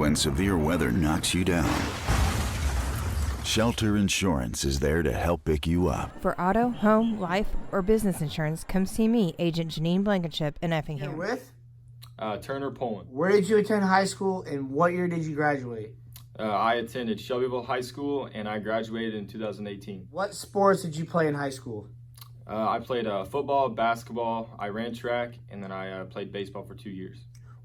when severe weather knocks you down, Shelter Insurance is there to help pick you up. For auto, home, life, or business insurance, come see me, Agent Janine Blankenship in Effingham. You're with? Turner Pullen. Where did you attend high school, and what year did you graduate? I attended Shelbyville High School, and I graduated in 2018. What sports did you play in high school? I played football, basketball, I ran track, and then I played baseball for 2 years.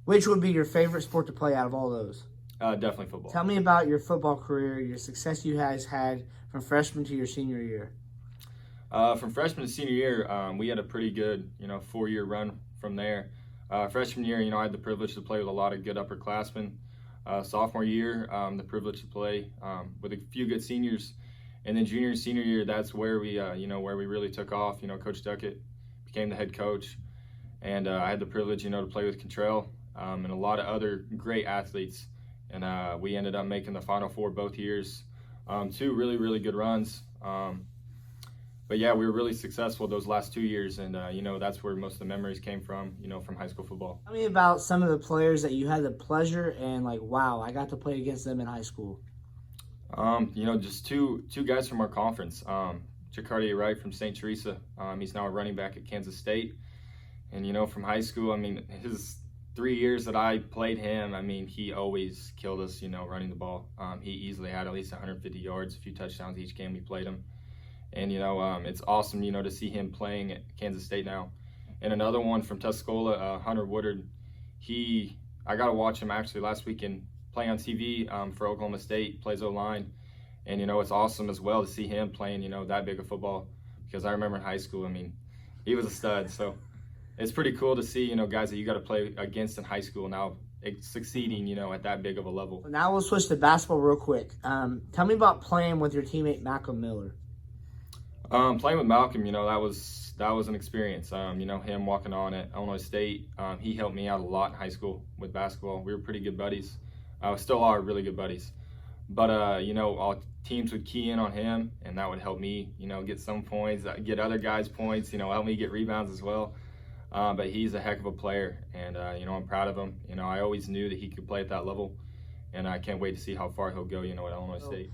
Which would be your favorite sport to play out of all those? Definitely football. Tell me about your football career, your success you guys had from freshman to your senior year. From freshman to senior year, we had a pretty good, 4-year run from there. Freshman year, I had the privilege to play with a lot of good upperclassmen. Sophomore year, the privilege to play with a few good seniors. And then junior and senior year, that's where we, where we really took off. Coach Duckett became the head coach. And I had the privilege, to play with Cantrell and a lot of other great athletes. And we ended up making the Final Four both years. 2 really, really good runs. But yeah, we were really successful those last 2 years. And, that's where most of the memories came from, from high school football. Tell me about some of the players that you had the pleasure and wow, I got to play against them in high school. Just two guys from our conference. Jacardia Wright from St. Teresa. He's now a running back at Kansas State. And, from high school, his 3 years that I played him, he always killed us, running the ball. He easily had at least 150 yards, a few touchdowns each game we played him. And, it's awesome, to see him playing at Kansas State now. And another one from Tuscola, Hunter Woodard. I got to watch him actually last weekend play on TV for Oklahoma State, plays O-line. And, it's awesome as well to see him playing, that big of football. Because I remember in high school, he was a stud. So it's pretty cool to see, guys that you got to play against in high school now succeeding, at that big of a level. Now we'll switch to basketball real quick. Tell me about playing with your teammate Malcolm Miller. Playing with Malcolm, that was an experience. Him walking on at Illinois State, he helped me out a lot in high school with basketball. We were pretty good buddies. Still are really good buddies. But, all teams would key in on him, and that would help me, get some points, get other guys points, help me get rebounds as well. But he's a heck of a player, and, I'm proud of him. I always knew that he could play at that level, and I can't wait to see how far he'll go, at Illinois State.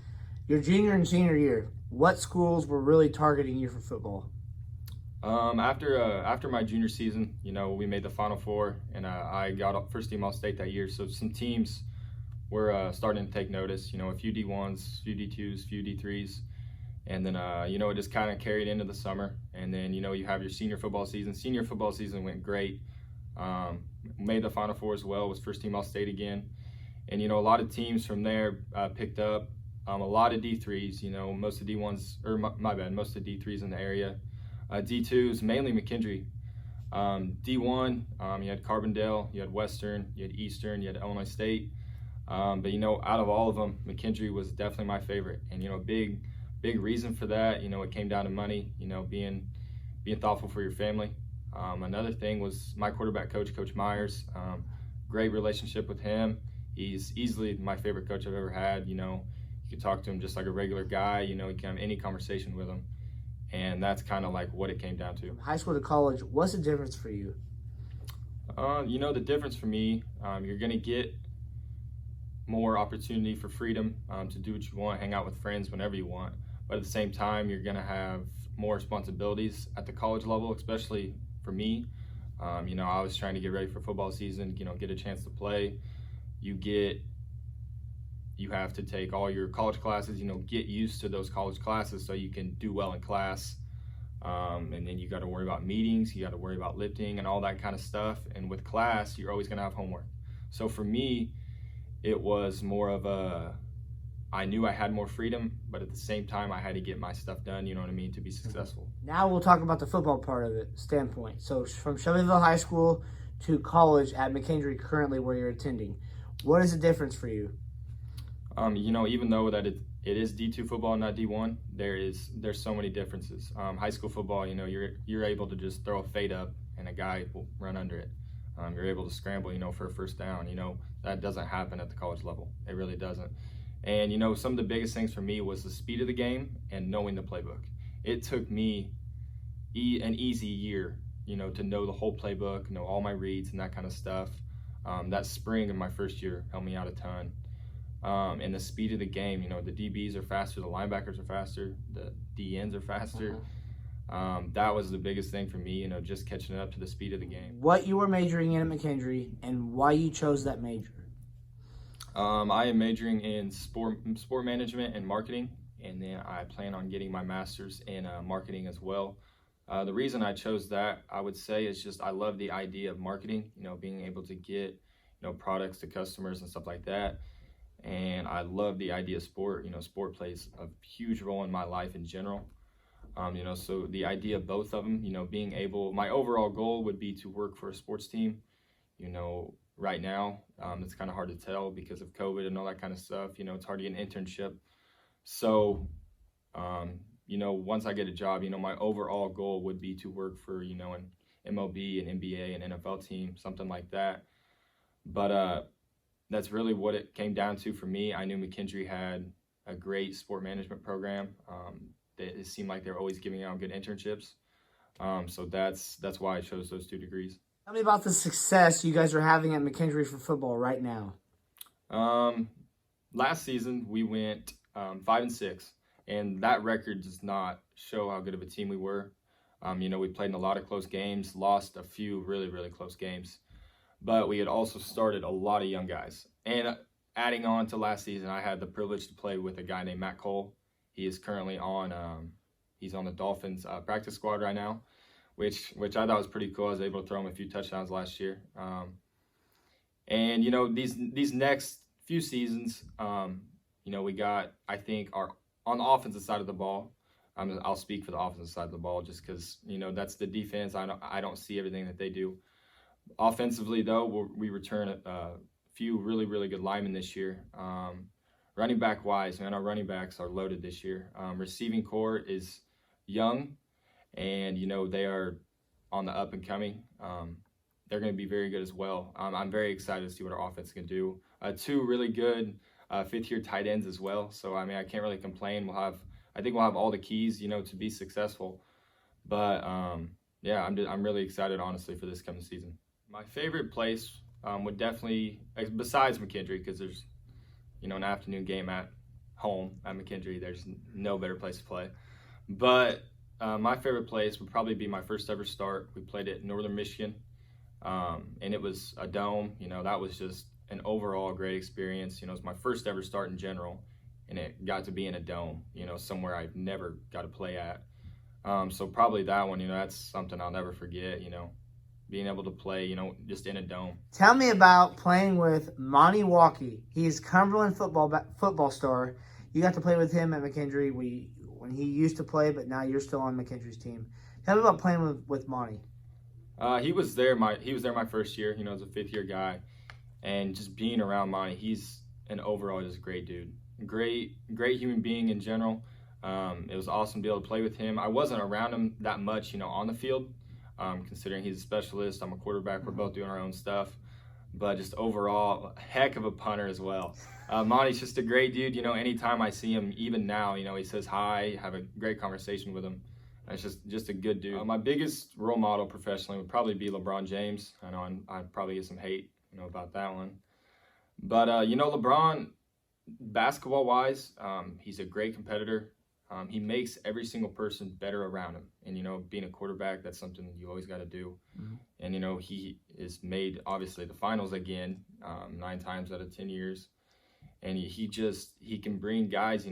Your junior and senior year, what schools were really targeting you for football? After my junior season, we made the Final Four, and I got first team All-State that year. So some teams were starting to take notice. A few D1s, a few D2s, a few D3s, and then it just kind of carried into the summer. And then you have your senior football season. Senior football season went great. Made the Final Four as well. Was first team All-State again, and a lot of teams from there picked up. A lot of D3s, most of D1s, or most of D3s in the area. D2s, mainly Mckendree. D1, you had Carbondale, you had Western, you had Eastern, you had Illinois State. But, out of all of them, Mckendree was definitely my favorite. And, big reason for that, it came down to money, being thoughtful for your family. Another thing was my quarterback coach, Coach Myers. Great relationship with him. He's easily my favorite coach I've ever had, You can talk to him just like a regular guy, you can have any conversation with him. And that's kind of like what it came down to. High school to college, what's the difference for you? The difference for me, you're going to get more opportunity for freedom to do what you want, hang out with friends whenever you want. But at the same time, you're going to have more responsibilities at the college level, especially for me. I was trying to get ready for football season, get a chance to play. You have to take all your college classes, get used to those college classes so you can do well in class. And then you got to worry about meetings, you got to worry about lifting and all that kind of stuff. And with class, you're always going to have homework. So for me, it was more of I knew I had more freedom, but at the same time, I had to get my stuff done, to be successful. Now we'll talk about the football part of it, standpoint. So from Shelbyville High School to college at Mckendree currently where you're attending, what is the difference for you? Even though that it is D2 football, not D1, there's so many differences. High school football, you're able to just throw a fade up and a guy will run under it. You're able to scramble, for a first down. That doesn't happen at the college level. It really doesn't. And, some of the biggest things for me was the speed of the game and knowing the playbook. It took me an easy year, to know the whole playbook, know all my reads and that kind of stuff. That spring of my first year helped me out a ton. And the speed of the game, the DBs are faster, the linebackers are faster, the DNs are faster. That was the biggest thing for me, just catching up to the speed of the game. What you were majoring in at Mckendree and why you chose that major? I am majoring in sport management and marketing, and then I plan on getting my master's in marketing as well. The reason I chose that, I would say, is just I love the idea of marketing, being able to get, products to customers and stuff like that. And I love the idea of sport. Sport plays a huge role in my life in general. So the idea of both of them, being able, my overall goal would be to work for a sports team. Right now, it's kind of hard to tell because of COVID and all that kind of stuff. It's hard to get an internship. So, once I get a job, my overall goal would be to work for, an MLB, an NBA, an NFL team, something like that. But that's really what it came down to for me. I knew Mckendree had a great sport management program. It seemed like they were always giving out good internships. So that's why I chose those 2 degrees. Tell me about the success you guys are having at Mckendree for football right now. Last season we went 5-6, and that record does not show how good of a team we were. We played in a lot of close games, lost a few really, really close games, but we had also started a lot of young guys. And adding on to last season, I had the privilege to play with a guy named Matt Cole. He is currently on he's on the Dolphins practice squad right now, which I thought was pretty cool. I was able to throw him a few touchdowns last year. And these next few seasons, we got, I think, our on the offensive side of the ball. I'll speak for the offensive side of the ball just because that's the defense. I don't see everything that they do. Offensively, though, we return a few really, really good linemen this year. Running back wise, man, our running backs are loaded this year. Receiving core is young, and they are on the up and coming. They're going to be very good as well. I'm very excited to see what our offense can do. 2 really good 5th-year tight ends as well. So I can't really complain. I think we'll have all the keys, to be successful. But yeah, I'm really excited, honestly, for this coming season. My favorite place would definitely, besides Mckendree, because there's an afternoon game at home at Mckendree. There's no better place to play. But my favorite place would probably be my first ever start. We played at Northern Michigan, and it was a dome. That was just an overall great experience. It was my first ever start in general, and it got to be in a dome, somewhere I've never got to play at. So probably that one, that's something I'll never forget, being able to play, just in a dome. Tell me about playing with Monty Walkie. He's Cumberland football star. You got to play with him at Mckendree when he used to play, but now you're still on Mckendree's team. Tell me about playing with Monty. He was there my first year, as a 5th-year guy, and just being around Monty, he's an overall just great dude, great human being in general. It was awesome to be able to play with him. I wasn't around him that much, on the field. Considering he's a specialist, I'm a quarterback, we're both doing our own stuff. But just overall, a heck of a punter as well. Monty's just a great dude. Anytime I see him, even now, he says hi, have a great conversation with him. It's just a good dude. My biggest role model professionally would probably be LeBron James. I know I'd probably get some hate, about that one. But, LeBron, basketball-wise, he's a great competitor. He makes every single person better around him. And, being a quarterback, that's something you always got to do. Mm-hmm. And, he has made, obviously, the finals again, 9 times out of 10 years. And he can bring guys,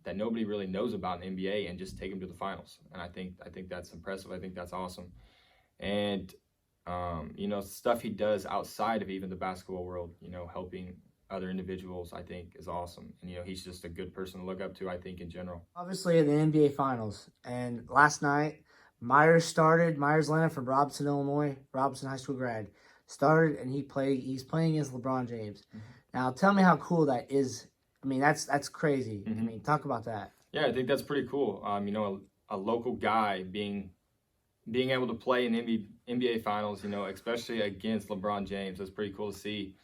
that nobody really knows about in the NBA and just take them to the finals. And I think that's impressive. I think that's awesome. And, stuff he does outside of even the basketball world, helping other individuals, I think is awesome. And, he's just a good person to look up to, I think, in general. Obviously in the NBA Finals. And last night, Myers Leonard from Robinson, Illinois, Robinson High School grad, started, and he's playing against LeBron James. Mm-hmm. Now, tell me how cool that is. That's crazy. Mm-hmm. Talk about that. Yeah, I think that's pretty cool. A local guy being able to play in NBA Finals, especially against LeBron James, that's pretty cool to see.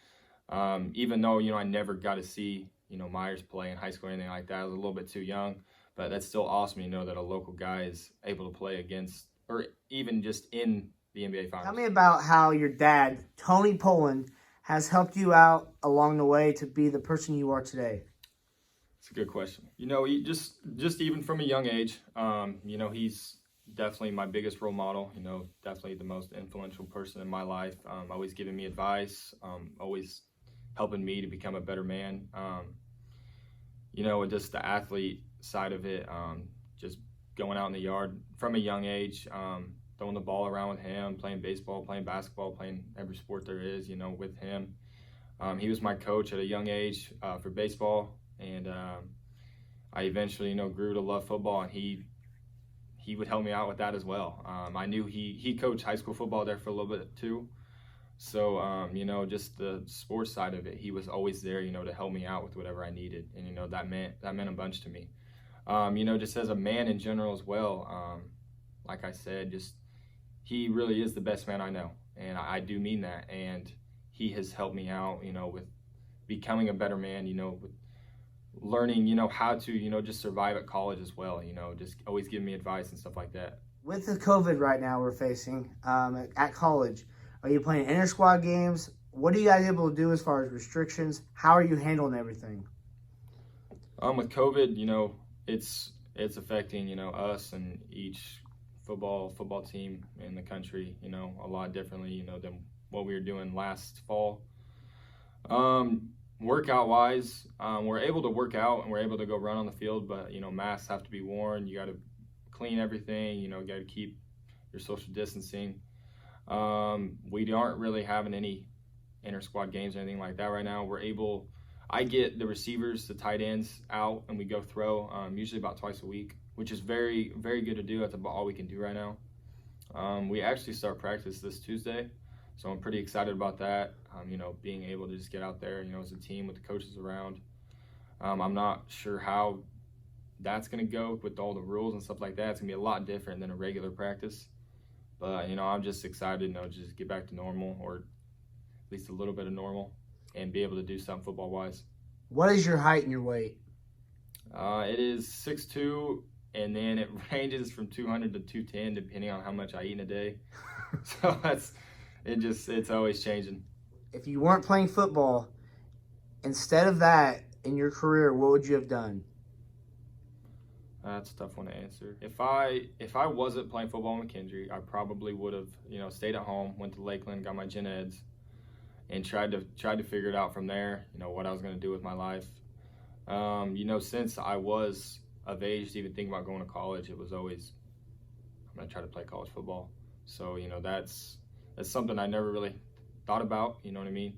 Even though, I never got to see, Myers play in high school or anything like that. I was a little bit too young, but that's still awesome, that a local guy is able to play against, or even just in the NBA Finals. Tell me about how your dad, Turner Pullen, has helped you out along the way to be the person you are today? It's a good question. He just even from a young age, he's definitely my biggest role model. Definitely the most influential person in my life. Always giving me advice, always helping me to become a better man. Just the athlete side of it, just going out in the yard from a young age, throwing the ball around with him, playing baseball, playing basketball, playing every sport there is, with him. He was my coach at a young age for baseball, and I eventually, grew to love football, and he would help me out with that as well. I knew he coached high school football there for a little bit too. So, just the sports side of it, he was always there, to help me out with whatever I needed. And, that meant a bunch to me. Just as a man in general as well, like I said, he really is the best man I know. And I do mean that. And he has helped me out, with becoming a better man, with learning, how to, just survive at college as well, just always giving me advice and stuff like that. With the COVID right now we're facing at college, are you playing inter-squad games? What are you guys able to do as far as restrictions? How are you handling everything? With COVID, it's affecting, us and each football team in the country, a lot differently, than what we were doing last fall. Workout wise, we're able to work out and we're able to go run on the field, but masks have to be worn. You got to clean everything. You got to keep your social distancing. We aren't really having any inter-squad games or anything like that right now. I get the receivers, the tight ends out, and we go throw usually about twice a week, which is very, very good to do. That's about all we can do right now. We actually start practice this Tuesday, so I'm pretty excited about that. Being able to just get out there, as a team with the coaches around. I'm not sure how that's going to go with all the rules and stuff like that. It's going to be a lot different than a regular practice. But, I'm just excited, just get back to normal, or at least a little bit of normal, and be able to do something football-wise. What is your height and your weight? It is 6'2", and then it ranges from 200 to 210 depending on how much I eat in a day. So it's always changing. If you weren't playing football, instead of that in your career, what would you have done? That's a tough one to answer. If I wasn't playing football in Mckendree, I probably would have, stayed at home, went to Lakeland, got my gen eds, and tried to figure it out from there, what I was going to do with my life. Since I was of age to even think about going to college, it was always, I'm going to try to play college football. So, that's something I never really thought about, you know what I mean?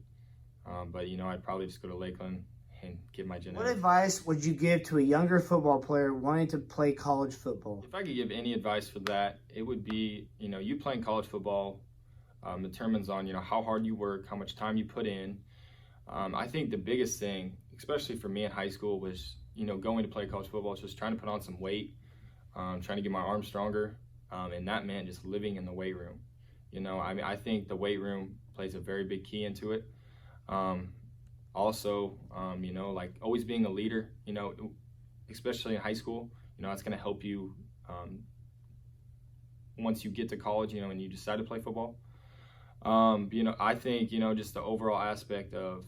But, I'd probably just go to Lakeland and get my gen eds. What advice would you give to a younger football player wanting to play college football? If I could give any advice for that, it would be, you playing college football determines on, how hard you work, how much time you put in. I think the biggest thing, especially for me in high school, was, going to play college football, was just trying to put on some weight, trying to get my arms stronger, and that meant just living in the weight room. I think the weight room plays a very big key into it. Also, like always being a leader, especially in high school, it's going to help you once you get to college, and you decide to play football. I think, just the overall aspect of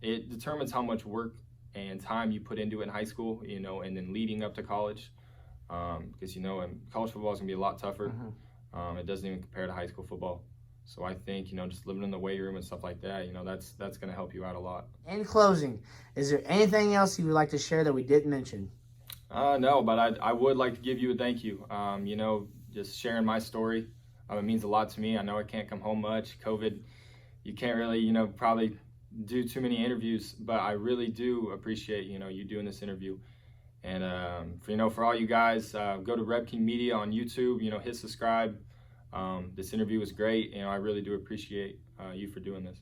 it determines how much work and time you put into it in high school, and then leading up to college. Because, and college football is going to be a lot tougher. It doesn't even compare to high school football. So I think, just living in the weight room and stuff like that, that's going to help you out a lot. In closing, is there anything else you would like to share that we didn't mention? No, but I would like to give you a thank you. Just sharing my story. It means a lot to me. I know I can't come home much. COVID, you can't really, probably do too many interviews, but I really do appreciate, you doing this interview. And, for all you guys, go to Reb King Media on YouTube, hit subscribe. This interview was great, I really do appreciate you for doing this.